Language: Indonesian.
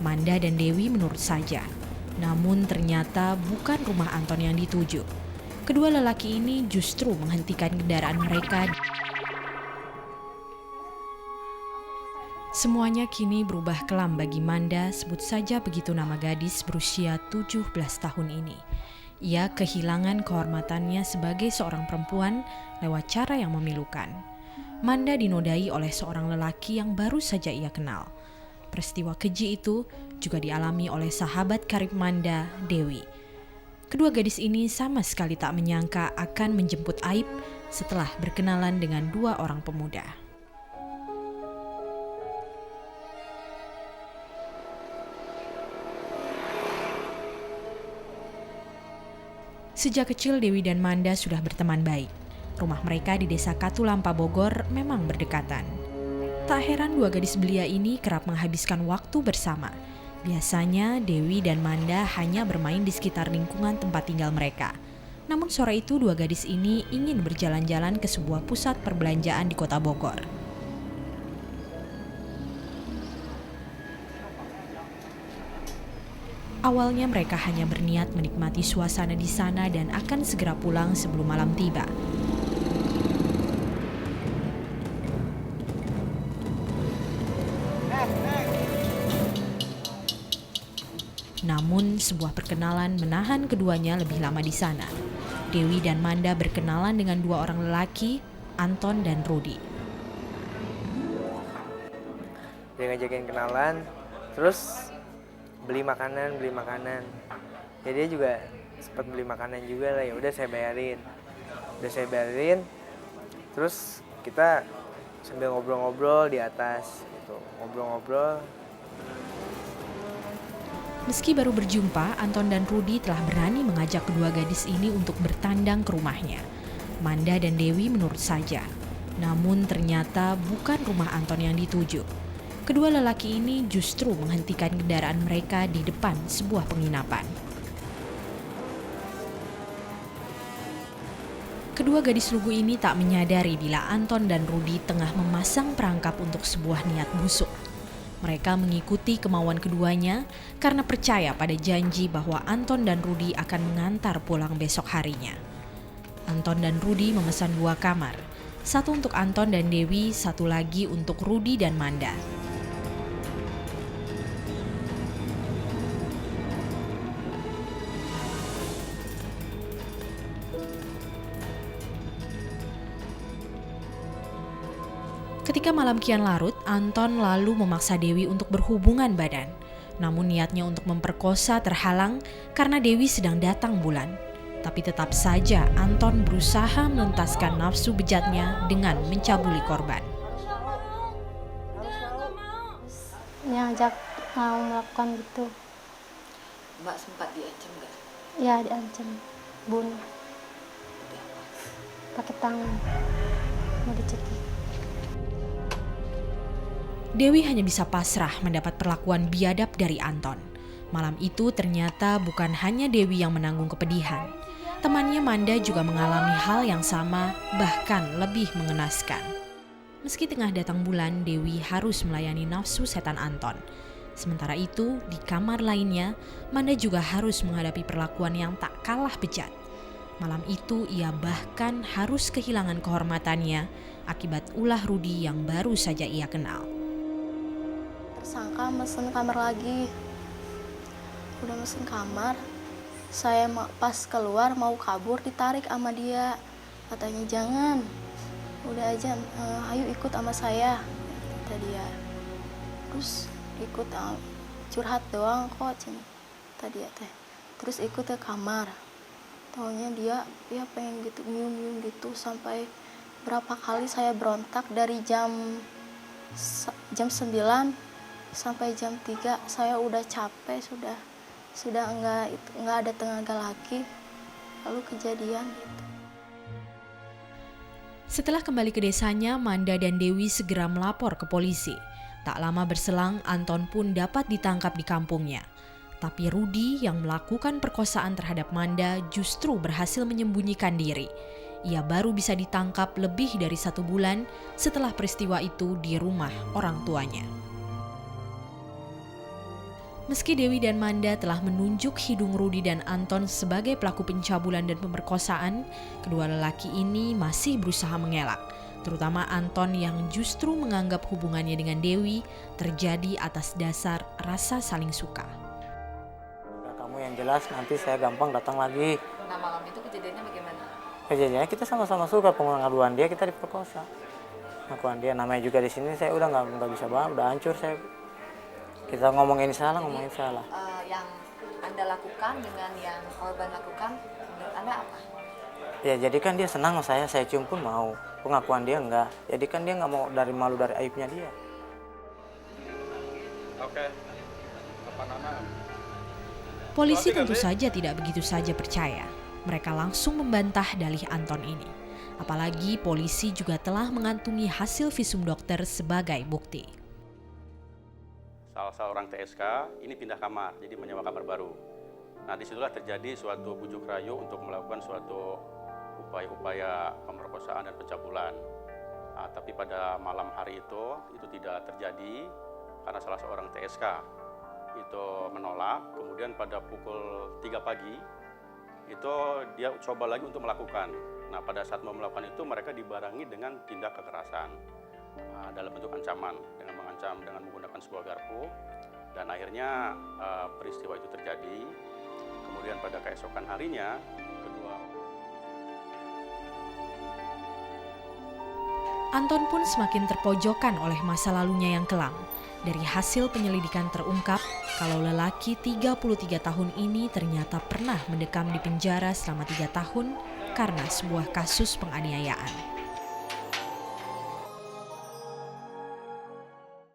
Manda dan Dewi menurut saja. Namun ternyata bukan rumah Anton yang dituju. Kedua lelaki ini justru menghentikan kendaraan mereka. Semuanya kini berubah kelam bagi Manda, sebut saja begitu nama gadis berusia 17 tahun ini. Ia kehilangan kehormatannya sebagai seorang perempuan lewat cara yang memilukan. Manda dinodai oleh seorang lelaki yang baru saja ia kenal. Peristiwa keji itu juga dialami oleh sahabat karib Manda, Dewi. Kedua gadis ini sama sekali tak menyangka akan menjemput aib setelah berkenalan dengan dua orang pemuda. Sejak kecil Dewi dan Manda sudah berteman baik. Rumah mereka di desa Katulampa, Bogor memang berdekatan. Tak heran dua gadis belia ini kerap menghabiskan waktu bersama. Biasanya Dewi dan Manda hanya bermain di sekitar lingkungan tempat tinggal mereka. Namun sore itu dua gadis ini ingin berjalan-jalan ke sebuah pusat perbelanjaan di kota Bogor. Awalnya mereka hanya berniat menikmati suasana di sana dan akan segera pulang sebelum malam tiba. Namun sebuah perkenalan menahan keduanya lebih lama di sana. Dewi dan Manda berkenalan dengan dua orang lelaki, Anton dan Rudi. Dia ngajakin kenalan, terus beli makanan. Ya dia juga sempat beli makanan juga lah, ya udah saya bayarin. Terus kita sambil ngobrol-ngobrol di atas gitu. Ngobrol-ngobrol. Meski baru berjumpa, Anton dan Rudi telah berani mengajak kedua gadis ini untuk bertandang ke rumahnya. Manda dan Dewi menurut saja. Namun ternyata bukan rumah Anton yang dituju. Kedua lelaki ini justru menghentikan kendaraan mereka di depan sebuah penginapan. Kedua gadis lugu ini tak menyadari bila Anton dan Rudi tengah memasang perangkap untuk sebuah niat busuk. Mereka mengikuti kemauan keduanya karena percaya pada janji bahwa Anton dan Rudi akan mengantar pulang besok harinya. Anton dan Rudi memesan 2 kamar, satu untuk Anton dan Dewi, satu lagi untuk Rudi dan Manda. Ketika malam kian larut, Anton lalu memaksa Dewi untuk berhubungan badan. Namun niatnya untuk memperkosa terhalang karena Dewi sedang datang bulan. Tapi tetap saja Anton berusaha menuntaskan nafsu bejatnya dengan mencabuli korban. Ngajak mau melakukan gitu. Mbak sempat diancam nggak? Ya diancam bunuh. Pakai tangan. Mau dicekik. Dewi hanya bisa pasrah mendapat perlakuan biadab dari Anton. Malam itu ternyata bukan hanya Dewi yang menanggung kepedihan. Temannya Manda juga mengalami hal yang sama, bahkan lebih mengenaskan. Meski tengah datang bulan, Dewi harus melayani nafsu setan Anton. Sementara itu, di kamar lainnya, Manda juga harus menghadapi perlakuan yang tak kalah bejat. Malam itu ia bahkan harus kehilangan kehormatannya akibat ulah Rudi yang baru saja ia kenal. Tersangka mesen kamar lagi. Udah mesen kamar, saya pas keluar mau kabur ditarik sama dia. Katanya jangan, udah aja, ayo ikut sama saya, kata dia. Terus ikut, curhat doang kok, kata dia teh. Terus ikut ke kamar. Taunya dia pengen gitu, nyium-nyium gitu, sampai berapa kali saya berontak dari jam 9 sampai jam 3 saya udah capek, sudah nggak ada tenaga lagi, lalu kejadian gitu. Setelah kembali ke desanya, Manda dan Dewi segera melapor ke polisi. Tak lama berselang, Anton pun dapat ditangkap di kampungnya. Tapi Rudi yang melakukan perkosaan terhadap Manda justru berhasil menyembunyikan diri. Ia baru bisa ditangkap lebih dari 1 bulan setelah peristiwa itu di rumah orang tuanya. Meski Dewi dan Manda telah menunjuk hidung Rudi dan Anton sebagai pelaku pencabulan dan pemerkosaan, kedua lelaki ini masih berusaha mengelak, terutama Anton yang justru menganggap hubungannya dengan Dewi terjadi atas dasar rasa saling suka. Udah kamu yang jelas, nanti saya gampang datang lagi. Nah malam itu kejadiannya bagaimana? Kejadiannya kita sama-sama suka, pengaduan dia kita diperkosa. Pengakuan dia, namanya juga di sini saya udah nggak bisa banget, udah hancur saya. Kita ngomongin salah. Yang Anda lakukan dengan yang korban lakukan, menurut Anda apa? Ya jadi kan dia senang sama saya cium pun mau. Pengakuan dia enggak. Jadi kan dia nggak mau dari malu dari aibnya dia. Oke. Apa nama? Polisi tentu saja tidak begitu saja percaya. Mereka langsung membantah dalih Anton ini. Apalagi polisi juga telah mengantungi hasil visum dokter sebagai bukti. Salah seorang TSK ini pindah kamar, jadi menyewa kamar baru. Nah, disitulah terjadi suatu bujuk rayu untuk melakukan suatu upaya-upaya pemerkosaan dan pencabulan. Nah, tapi pada malam hari itu tidak terjadi karena salah seorang TSK itu menolak. Kemudian pada pukul 3 pagi itu dia coba lagi untuk melakukan. Nah, pada saat mau melakukan itu mereka dibarengi dengan tindak kekerasan dalam bentuk ancaman, dengan mengancam dengan menggunakan sebuah garpu, dan akhirnya peristiwa itu terjadi. Kemudian pada keesokan harinya Anton pun semakin terpojokkan oleh masa lalunya yang kelam. Dari hasil penyelidikan terungkap kalau lelaki 33 tahun ini ternyata pernah mendekam di penjara selama 3 tahun karena sebuah kasus penganiayaan.